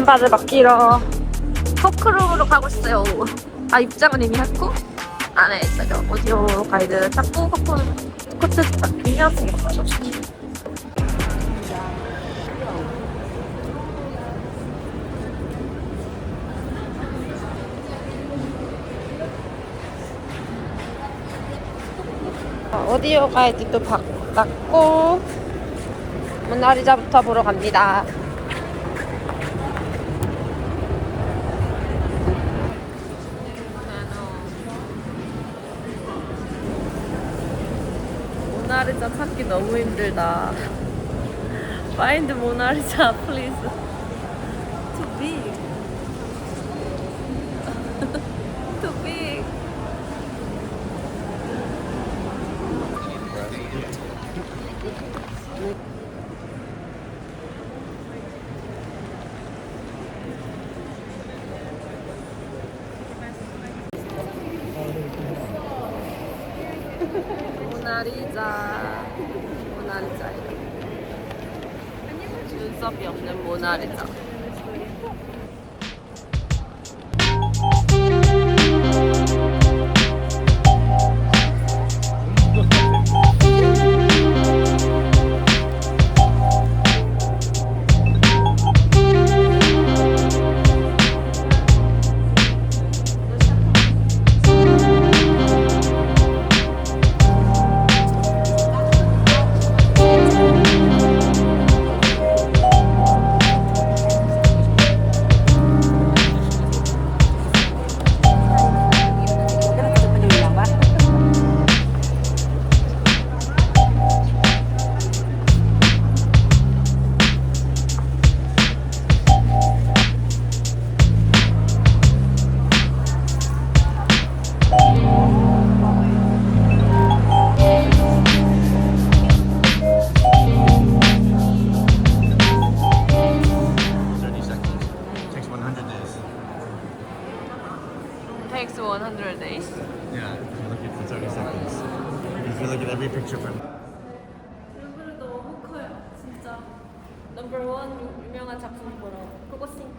멤버를 맡기러 포크룸으로 가고 있어요. 아, 입장은 이미 했고 안에 있어요. 오디오 가이드 찾고 코트 빌려서 가죠. 오디오 가이드도 받고 모나리자부터 보러 갑니다. 모나리자 찾기 너무 힘들다. Find 모나리자, please. Too big. Too big. 모나리자예요. 눈썹이 없는 모나리자. Takes 100 days. Yeah, if you look at for 30 seconds. If you look at every picture from 얼굴이 너무 커요, 진짜. 넘버 원 유명한 작품 보러 고고싱.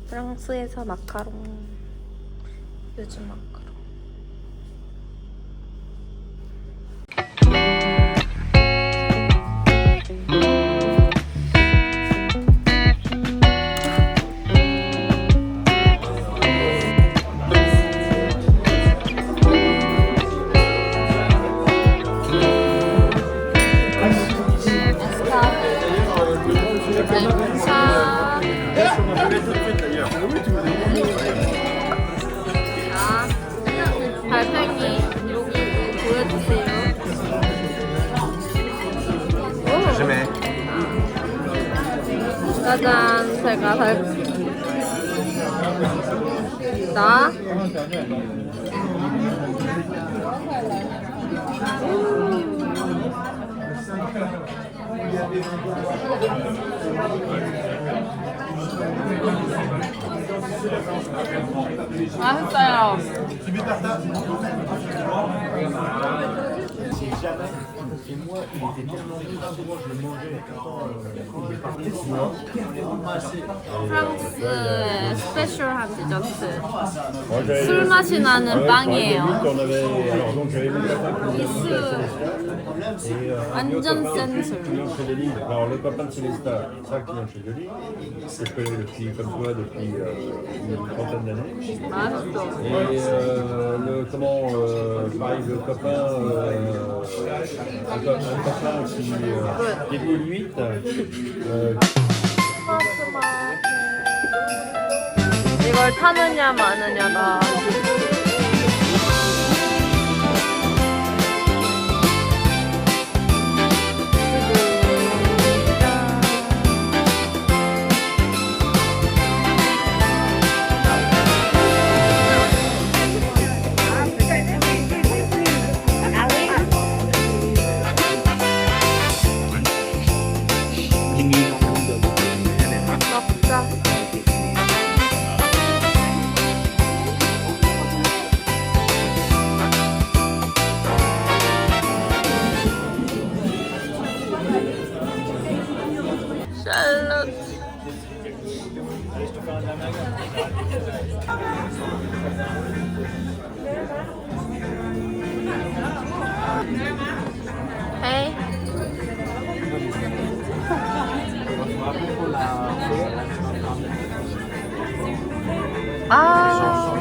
프랑스에서 마카롱. 요즘 마카롱. 달팽이 여기 보여주세요. 조심해. 짜잔, 제가 나 맛있어요. Et moi, il était tellement bon, je le mangeais. Il est parti de moi. 프랑스의 스페셜한 디저트. Moi, j'avais- 술 맛이 나는 Ouais, 빵이에요. on avait, alors donc j'avais mon copain qui nous a monté à Célestat et un autre 완전 copain 센 aussi 술. qui vient de chez Delis. Alors le copain de Célestat, ça qui vient de chez Delis, que je connais depuis comme toi depuis une trentaine d'années. 맛있어. Et le comment pareil le copain un copain qui est venu le 8 이걸 타느냐 마느냐다. 먹자. 샬롯. 헤이. 아.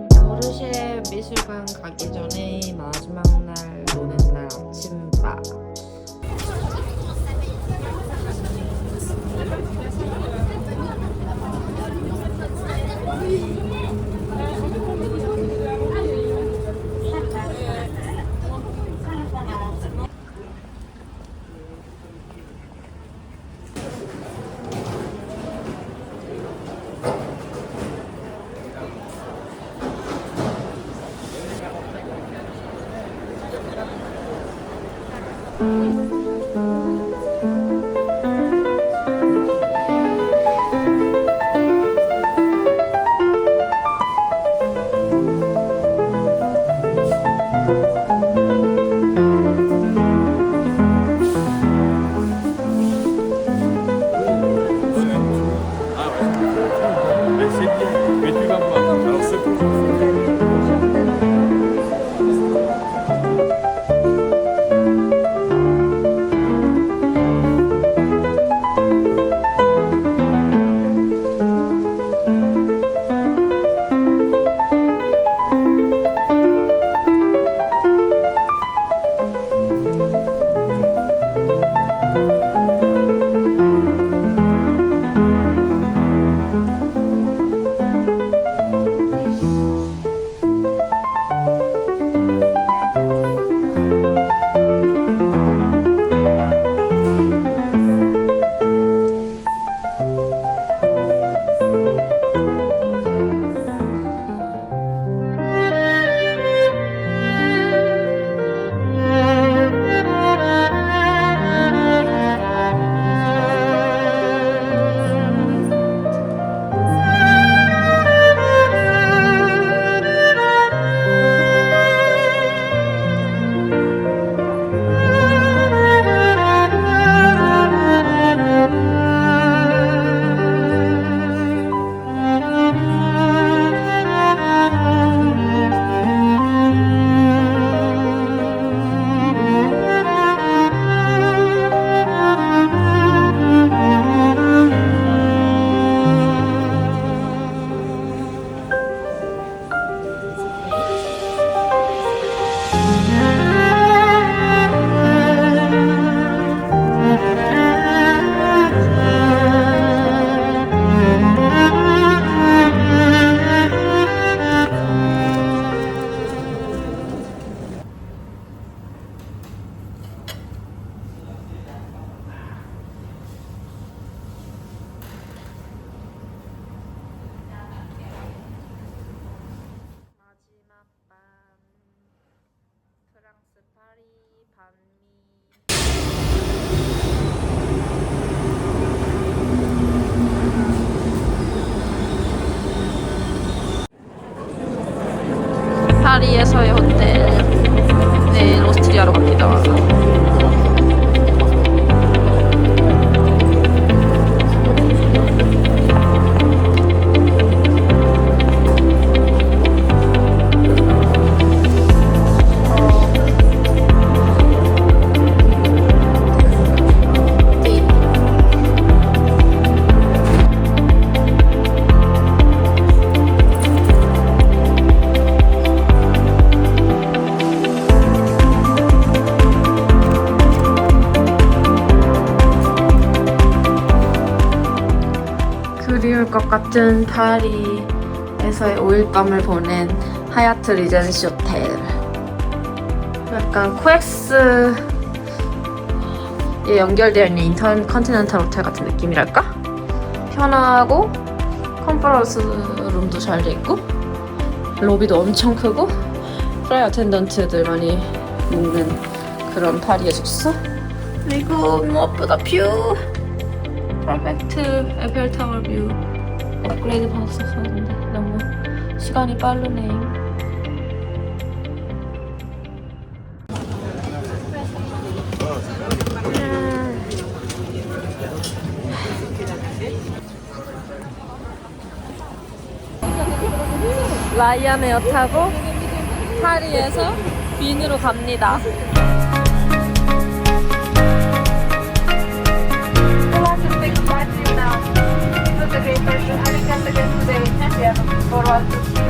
보르쉐 미술관 가기 전에 마지막 날 노는 날 아침밥. Mais tu vas voir. Alors c'est pour 파리에서의 호텔. 네, 오스트리아로 갑니다. 그리울 것 같은 파리에서의 5일밤을 보낸 하얏트 리젠시 호텔. 약간 코엑스에 연결되어 있는 인터컨티넨탈 호텔 같은 느낌이랄까? 편하고 컨퍼런스 룸도 잘 돼 있고 로비도 엄청 크고 프라이 어텐던트들 많이 묵는 그런 파리의 숙소. 그리고 무엇보다 뷰 퍼펙트 에펠타워 뷰 업그레이드 받았었는데 너무 시간이 빠르네. 라이언 에어 타고 파리에서 빈으로 갑니다. Having just again today, and forward to